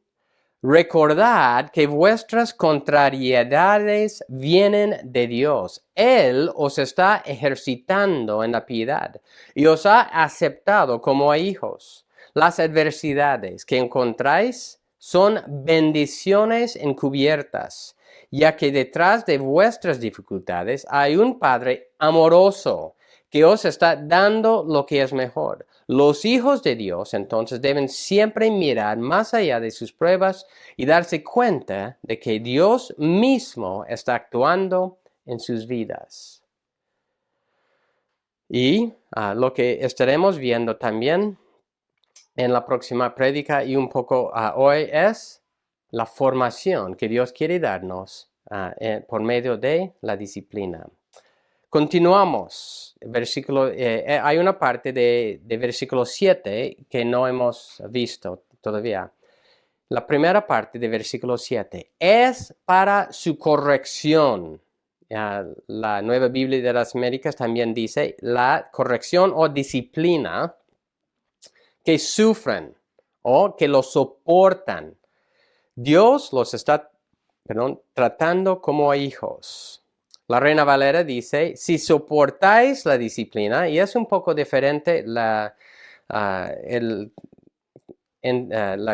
Speaker 1: recordad que vuestras contrariedades vienen de Dios. Él os está ejercitando en la piedad y os ha aceptado como a hijos. Las adversidades que encontráis son bendiciones encubiertas, ya que detrás de vuestras dificultades hay un Padre amoroso que os está dando lo que es mejor. Los hijos de Dios entonces deben siempre mirar más allá de sus pruebas y darse cuenta de que Dios mismo está actuando en sus vidas. Y lo que estaremos viendo también en la próxima prédica y un poco hoy es la formación que Dios quiere darnos por medio de la disciplina. Continuamos. Hay una parte de versículo 7 que no hemos visto todavía. La primera parte de versículo 7 es para su corrección. La Nueva Biblia de las Américas también dice la corrección o disciplina que sufren o que lo soportan. Dios los está tratando como hijos. La Reina Valera dice, si soportáis la disciplina, y es un poco diferente la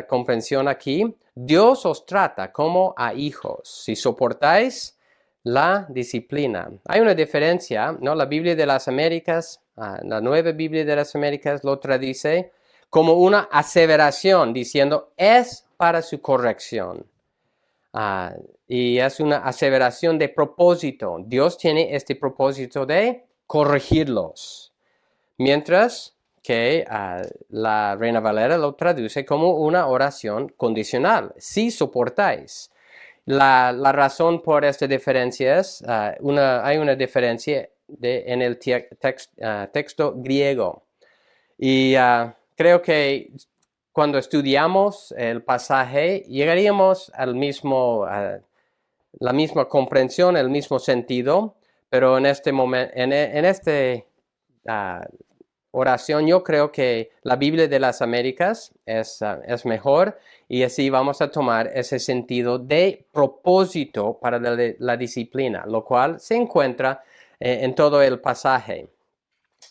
Speaker 1: comprensión aquí, Dios os trata como a hijos, si soportáis la disciplina. Hay una diferencia, ¿no? La Biblia de las Américas, la Nueva Biblia de las Américas lo traduce como una aseveración, diciendo, es para su corrección. Y es una aseveración de propósito. Dios tiene este propósito de corregirlos. Mientras que la Reina Valera lo traduce como una oración condicional. Si soportáis. La razón por esta diferencia es, hay una diferencia en el texto griego. Y creo que cuando estudiamos el pasaje, llegaríamos al la misma comprensión, el mismo sentido, pero en este momento, en esta oración, yo creo que la Biblia de las Américas es mejor y así vamos a tomar ese sentido de propósito para la disciplina, lo cual se encuentra en todo el pasaje.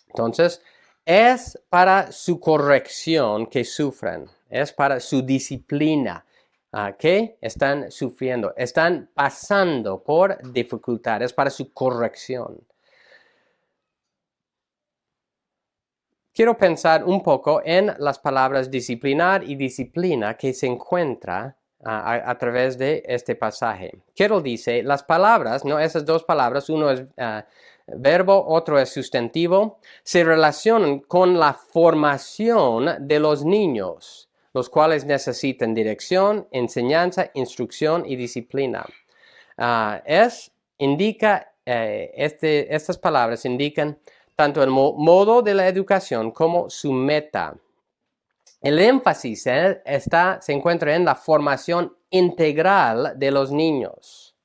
Speaker 1: Entonces, es para su corrección que sufren, es para su disciplina que están sufriendo, están pasando por dificultades, para su corrección. Quiero pensar un poco en las palabras disciplinar y disciplina que se encuentra a través de este pasaje. Carroll dice, las palabras, ¿no? Esas dos palabras, uno es verbo, otro es sustantivo, se relacionan con la formación de los niños, los cuales necesitan dirección, enseñanza, instrucción y disciplina. Estas palabras indican tanto el modo de la educación como su meta. El énfasis se encuentra en la formación integral de los niños.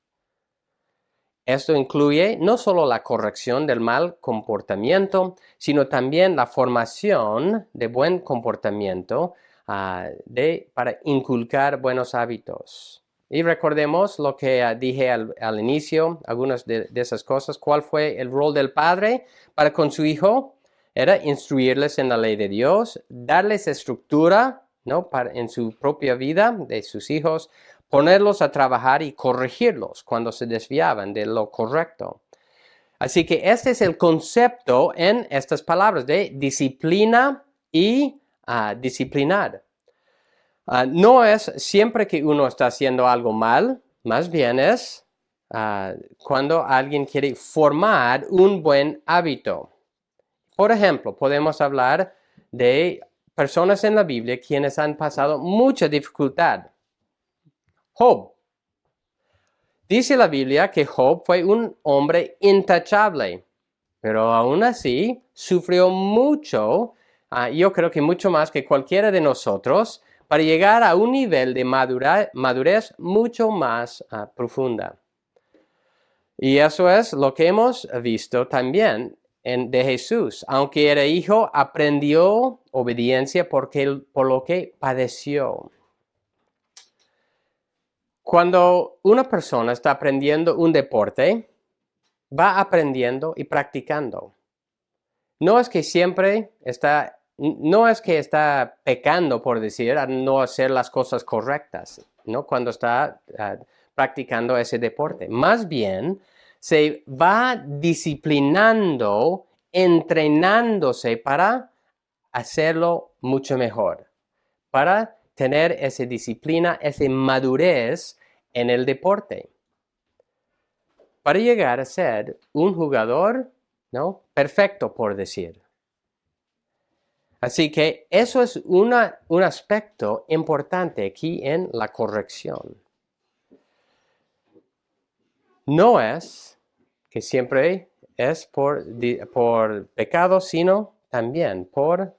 Speaker 1: Esto incluye no solo la corrección del mal comportamiento, sino también la formación de buen comportamiento para inculcar buenos hábitos. Y recordemos lo que dije al inicio, algunas de esas cosas. ¿Cuál fue el rol del padre para con su hijo? Era instruirles en la ley de Dios, darles estructura, ¿no? En su propia vida de sus hijos, ponerlos a trabajar y corregirlos cuando se desviaban de lo correcto. Así que este es el concepto en estas palabras de disciplina y disciplinar. No es siempre que uno está haciendo algo mal, más bien es cuando alguien quiere formar un buen hábito. Por ejemplo, podemos hablar de personas en la Biblia quienes han pasado mucha dificultad. Job. Dice la Biblia que Job fue un hombre intachable, pero aún así sufrió mucho, yo creo que mucho más que cualquiera de nosotros, para llegar a un nivel de madurez mucho más profunda. Y eso es lo que hemos visto también de Jesús. Aunque era hijo, aprendió obediencia por lo que padeció. Cuando una persona está aprendiendo un deporte, va aprendiendo y practicando. No es que está pecando, por decir, a no hacer las cosas correctas, ¿no? Cuando está practicando ese deporte. Más bien, se va disciplinando, entrenándose para hacerlo mucho mejor, para tener esa disciplina, esa madurez en el deporte, para llegar a ser un jugador, ¿no? Perfecto, por decir. Así que eso es un aspecto importante aquí en la corrección. No es que siempre es por pecado, sino también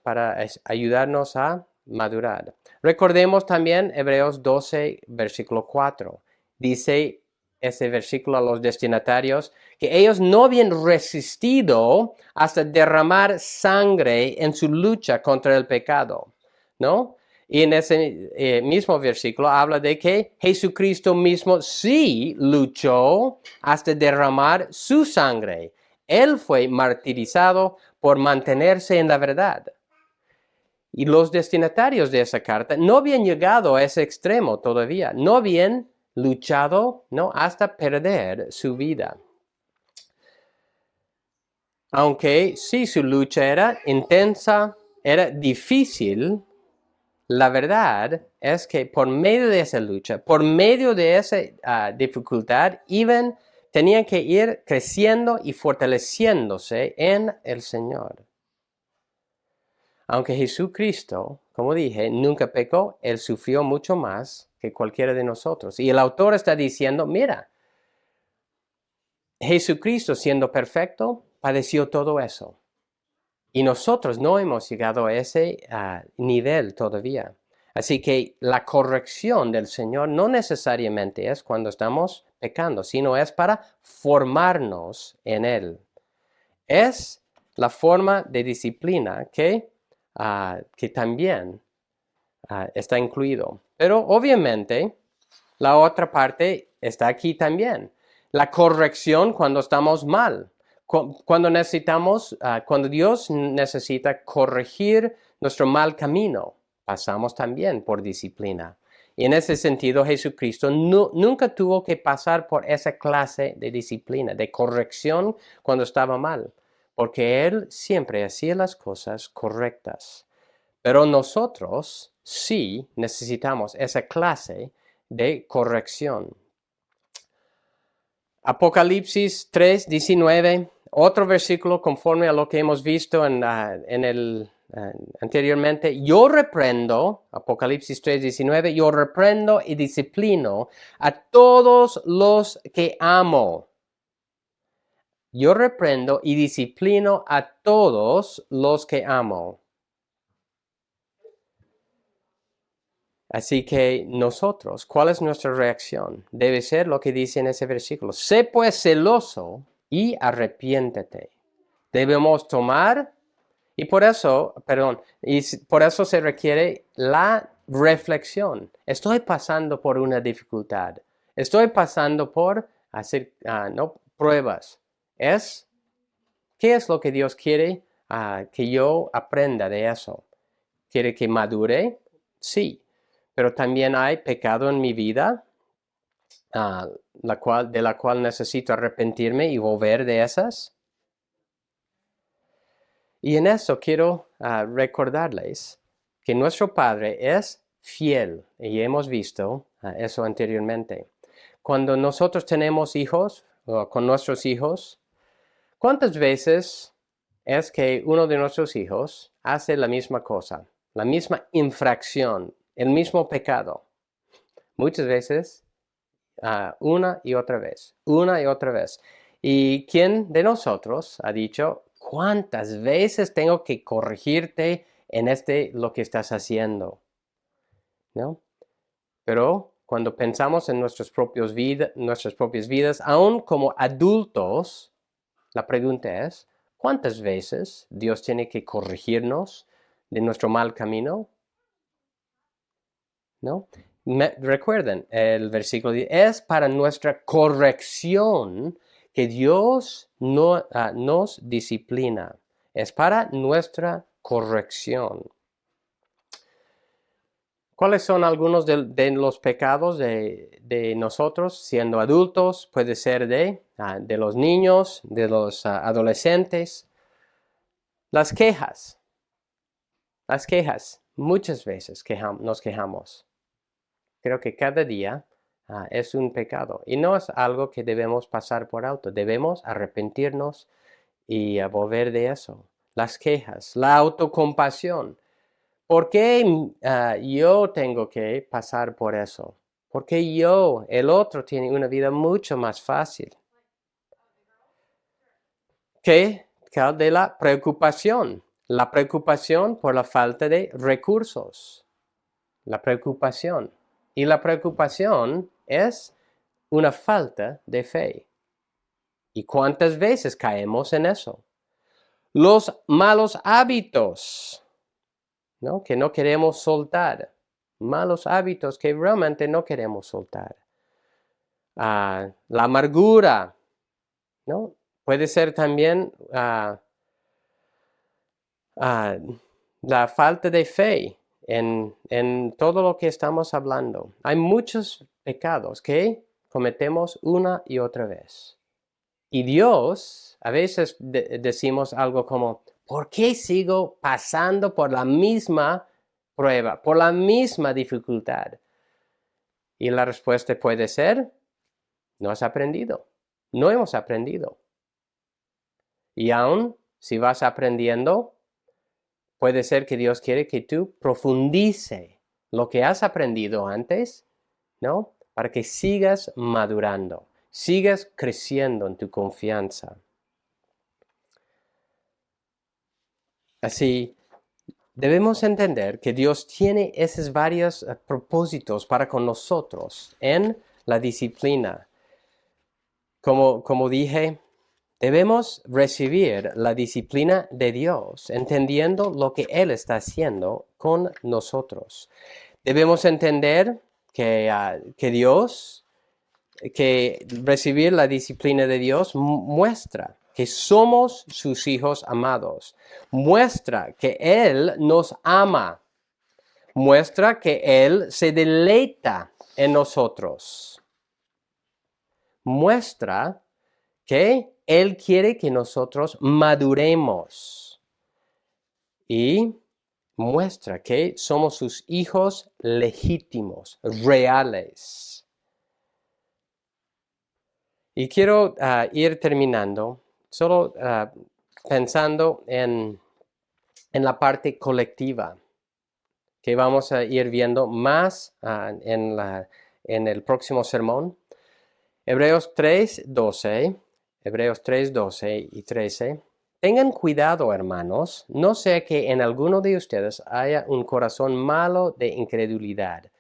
Speaker 1: para ayudarnos a madurar. Recordemos también Hebreos 12, versículo 4. Dice ese versículo a los destinatarios que ellos no habían resistido hasta derramar sangre en su lucha contra el pecado, ¿no? Y en ese mismo versículo habla de que Jesucristo mismo sí luchó hasta derramar su sangre. Él fue martirizado por mantenerse en la verdad. Y los destinatarios de esa carta no habían llegado a ese extremo todavía. No habían luchado, ¿no? Hasta perder su vida. Aunque sí, su lucha era intensa, era difícil. La verdad es que por medio de esa lucha, por medio de esa dificultad, tenían que ir creciendo y fortaleciéndose en el Señor. Aunque Jesucristo, como dije, nunca pecó, Él sufrió mucho más que cualquiera de nosotros. Y el autor está diciendo, mira, Jesucristo siendo perfecto, padeció todo eso. Y nosotros no hemos llegado a ese nivel todavía. Así que la corrección del Señor no necesariamente es cuando estamos pecando, sino es para formarnos en Él. Es la forma de disciplina que también está incluido. Pero obviamente la otra parte está aquí también. La corrección cuando estamos mal, Cuando cuando Dios necesita corregir nuestro mal camino, pasamos también por disciplina. Y en ese sentido, Jesucristo nunca tuvo que pasar por esa clase de disciplina, de corrección cuando estaba mal, porque Él siempre hacía las cosas correctas. Pero nosotros sí necesitamos esa clase de corrección. Apocalipsis 3:19, otro versículo conforme a lo que hemos visto anteriormente. Yo reprendo, Apocalipsis 3:19, yo reprendo y disciplino a todos los que amo. Yo reprendo y disciplino a todos los que amo. Así que nosotros, ¿cuál es nuestra reacción? Debe ser lo que dice en ese versículo. Sé pues celoso y arrepiéntete. Debemos tomar, y por eso se requiere la reflexión. Estoy pasando por una dificultad. Estoy pasando por hacer pruebas. ¿Qué es lo que Dios quiere que yo aprenda de eso? ¿Quiere que madure? Sí. Pero también hay pecado en mi vida, de la cual necesito arrepentirme y volver de esas. Y en eso quiero recordarles que nuestro Padre es fiel, y hemos visto eso anteriormente. Cuando nosotros tenemos hijos, o con nuestros hijos, ¿cuántas veces es que uno de nuestros hijos hace la misma cosa, la misma infracción, el mismo pecado? Muchas veces, una y otra vez, una y otra vez. ¿Y quién de nosotros ha dicho, cuántas veces tengo que corregirte en lo que estás haciendo? ¿No? Pero cuando pensamos en nuestras propias vidas, aún como adultos, la pregunta es, ¿cuántas veces Dios tiene que corregirnos de nuestro mal camino? ¿No? Recuerden, el versículo dice, es para nuestra corrección que Dios nos disciplina. Es para nuestra corrección. ¿Cuáles son algunos de los pecados de nosotros siendo adultos? Puede ser de los niños, de los adolescentes. Las quejas. Muchas veces nos quejamos. Creo que cada día es un pecado y no es algo que debemos pasar por alto. Debemos arrepentirnos y volver de eso. Las quejas, la autocompasión. ¿Por qué yo tengo que pasar por eso? Porque el otro tiene una vida mucho más fácil. ¿Qué? De la preocupación. La preocupación por la falta de recursos. La preocupación. Y la preocupación es una falta de fe. ¿Y cuántas veces caemos en eso? Los malos hábitos, ¿no? Que no queremos soltar. Malos hábitos que realmente no queremos soltar. La amargura, ¿no? Puede ser también la falta de fe en todo lo que estamos hablando. Hay muchos pecados que cometemos una y otra vez. Y Dios, a veces decimos algo como, ¿por qué sigo pasando por la misma prueba, por la misma dificultad? Y la respuesta puede ser, no has aprendido, no hemos aprendido. Y aún si vas aprendiendo, puede ser que Dios quiere que tú profundice lo que has aprendido antes, ¿no? Para que sigas madurando, sigas creciendo en tu confianza. Así, debemos entender que Dios tiene esos varios propósitos para con nosotros en la disciplina. Como dije, debemos recibir la disciplina de Dios, entendiendo lo que Él está haciendo con nosotros. Debemos entender que recibir la disciplina de Dios muestra que somos sus hijos amados. Muestra que Él nos ama. Muestra que Él se deleita en nosotros. Muestra que Él quiere que nosotros maduremos. Y muestra que somos sus hijos legítimos, reales. Y quiero ir terminando, solo pensando en la parte colectiva, que vamos a ir viendo más en el próximo sermón. Hebreos 3:12 y 13. Tengan cuidado, hermanos, no sea que en alguno de ustedes haya un corazón malo de incredulidad,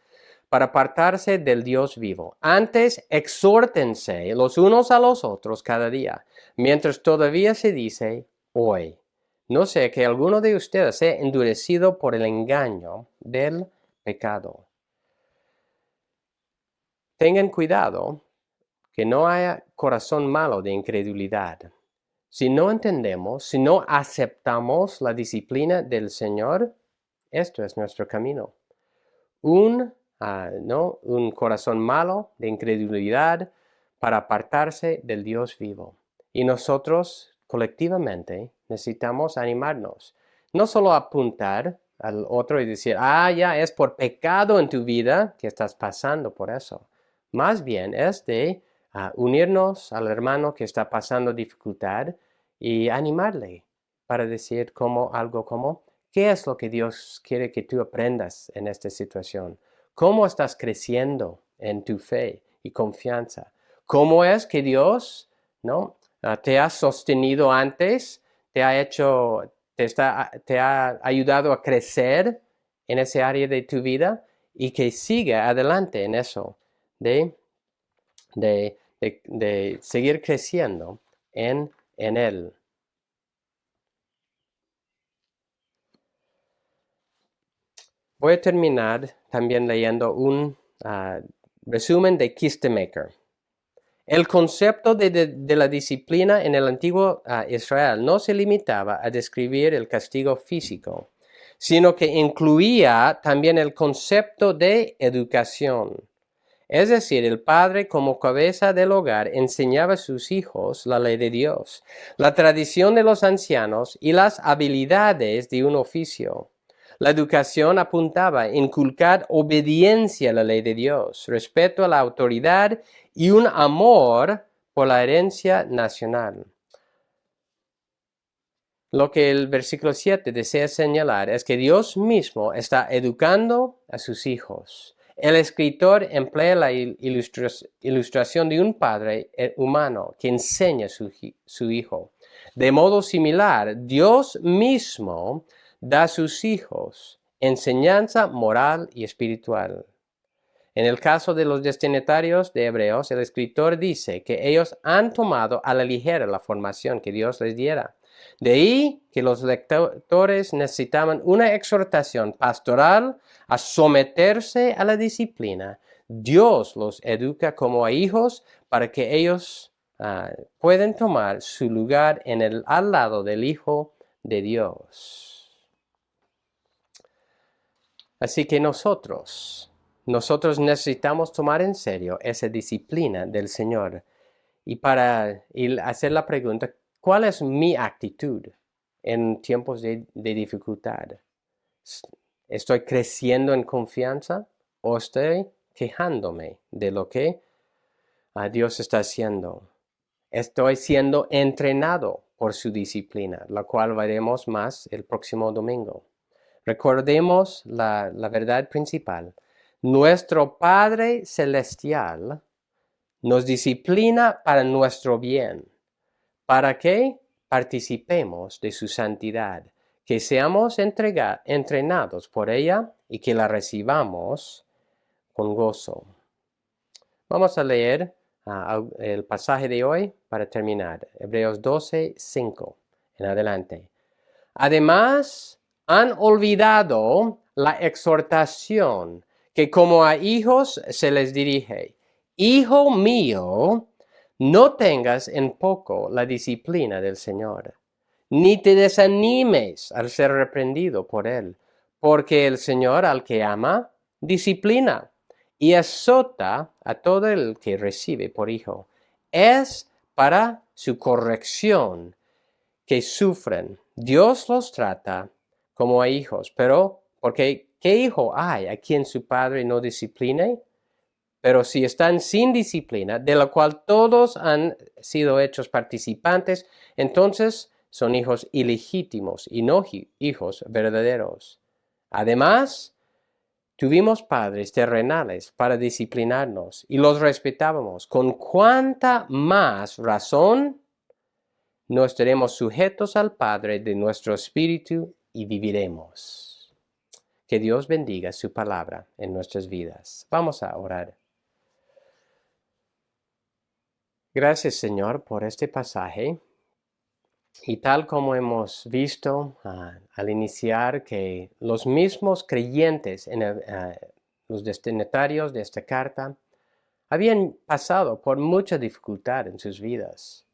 Speaker 1: para apartarse del Dios vivo. Antes, exhórtense los unos a los otros cada día, mientras todavía se dice hoy. No sea que alguno de ustedes sea endurecido por el engaño del pecado. Tengan cuidado que no haya corazón malo de incredulidad. Si no entendemos, si no aceptamos la disciplina del Señor, esto es nuestro camino. Un corazón malo de incredulidad para apartarse del Dios vivo. Y nosotros colectivamente necesitamos animarnos. No solo apuntar al otro y decir, ya es por pecado en tu vida que estás pasando por eso. Más bien es de unirnos al hermano que está pasando dificultad y animarle para decir algo como, ¿qué es lo que Dios quiere que tú aprendas en esta situación? ¿Cómo estás creciendo en tu fe y confianza? ¿Cómo es que Dios te ha sostenido antes, te ha ayudado a crecer en ese área de tu vida y que siga adelante en eso, de seguir creciendo en Él? Voy a terminar también leyendo un resumen de Kistemaker. El concepto de la disciplina en el antiguo Israel no se limitaba a describir el castigo físico, sino que incluía también el concepto de educación. Es decir, el padre como cabeza del hogar enseñaba a sus hijos la ley de Dios, la tradición de los ancianos y las habilidades de un oficio. La educación apuntaba a inculcar obediencia a la ley de Dios, respeto a la autoridad y un amor por la herencia nacional. Lo que el versículo 7 desea señalar es que Dios mismo está educando a sus hijos. El escritor emplea la ilustración de un padre humano que enseña a su hijo. De modo similar, Dios mismo da a sus hijos enseñanza moral y espiritual. En el caso de los destinatarios de Hebreos, el escritor dice que ellos han tomado a la ligera la formación que Dios les diera. De ahí que los lectores necesitaban una exhortación pastoral a someterse a la disciplina. Dios los educa como a hijos para que ellos puedan tomar su lugar al lado del Hijo de Dios. Así que nosotros necesitamos tomar en serio esa disciplina del Señor y hacer la pregunta, ¿cuál es mi actitud en tiempos de dificultad? ¿Estoy creciendo en confianza o estoy quejándome de lo que Dios está haciendo? Estoy siendo entrenado por su disciplina, la cual veremos más el próximo domingo. Recordemos la verdad principal. Nuestro Padre Celestial nos disciplina para nuestro bien, para que participemos de su santidad, que seamos entrenados por ella y que la recibamos con gozo. Vamos a leer el pasaje de hoy para terminar. Hebreos 12:5 en adelante. Además, han olvidado la exhortación que como a hijos se les dirige. Hijo mío, No tengas en poco la disciplina del Señor, ni te desanimes al ser reprendido por Él, porque el Señor al que ama, disciplina y azota a todo el que recibe por hijo. Es para su corrección que sufren. Dios los trata como a hijos, pero porque ¿qué hijo hay a quien su padre no discipline? Pero si están sin disciplina, de la cual todos han sido hechos participantes, entonces son hijos ilegítimos y no hijos verdaderos. Además, tuvimos padres terrenales para disciplinarnos y los respetábamos. Con cuánta más razón no estaremos sujetos al Padre de nuestro espíritu y viviremos. Que Dios bendiga su palabra en nuestras vidas. Vamos a orar. Gracias, Señor, por este pasaje. Y tal como hemos visto al iniciar que los mismos creyentes, los destinatarios de esta carta, habían pasado por mucha dificultad en sus vidas.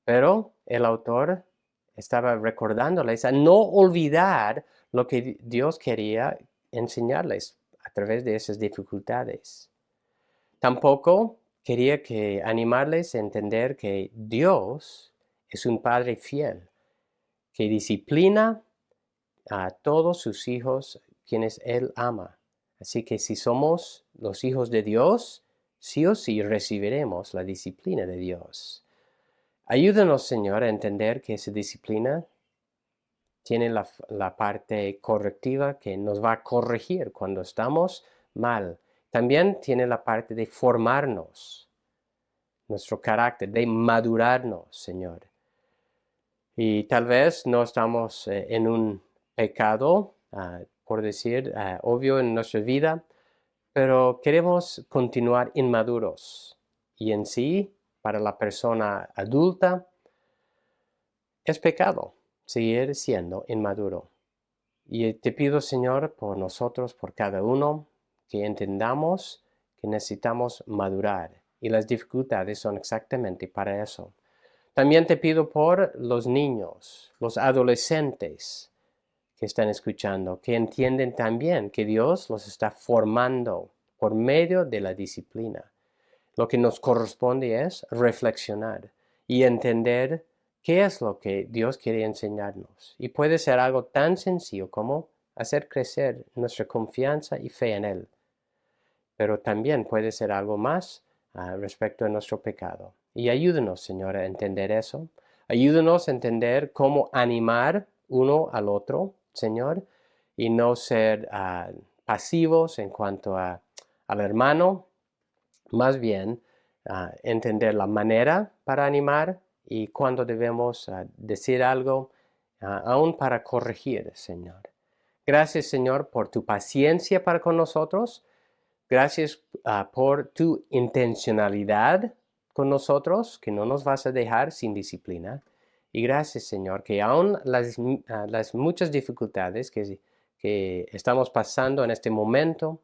Speaker 1: Pero el autor estaba recordándoles a no olvidar lo que Dios quería enseñarles a través de esas dificultades. Tampoco quería animarles a entender que Dios es un Padre fiel, que disciplina a todos sus hijos quienes Él ama. Así que si somos los hijos de Dios, sí o sí recibiremos la disciplina de Dios. Ayúdanos, Señor, a entender que esa disciplina tiene la parte correctiva que nos va a corregir cuando estamos mal. También tiene la parte de formarnos, nuestro carácter, de madurarnos, Señor. Y tal vez no estamos en un pecado, por decir, obvio en nuestra vida, pero queremos continuar inmaduros. Y en sí, para la persona adulta, es pecado seguir siendo inmaduro. Y te pido, Señor, por nosotros, por cada uno, que entendamos que necesitamos madurar. Y las dificultades son exactamente para eso. También te pido por los niños, los adolescentes que están escuchando, que entienden también que Dios los está formando por medio de la disciplina. Lo que nos corresponde es reflexionar y entender qué es lo que Dios quiere enseñarnos. Y puede ser algo tan sencillo como hacer crecer nuestra confianza y fe en Él. Pero también puede ser algo más respecto a nuestro pecado. Y ayúdenos, Señor, a entender eso. Ayúdenos a entender cómo animar uno al otro, Señor, y no ser pasivos en cuanto al hermano. Más bien, entender la manera para animar y cuándo debemos decir algo, aún para corregir, Señor. Gracias, Señor, por tu paciencia para con nosotros. Gracias por tu intencionalidad con nosotros, que no nos vas a dejar sin disciplina. Y gracias, Señor, que aún las muchas dificultades que estamos pasando en este momento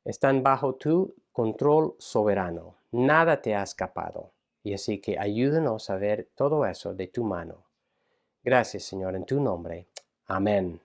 Speaker 1: están bajo tu control soberano. Nada te ha escapado. Y así que ayúdanos a ver todo eso de tu mano. Gracias, Señor, en tu nombre. Amén.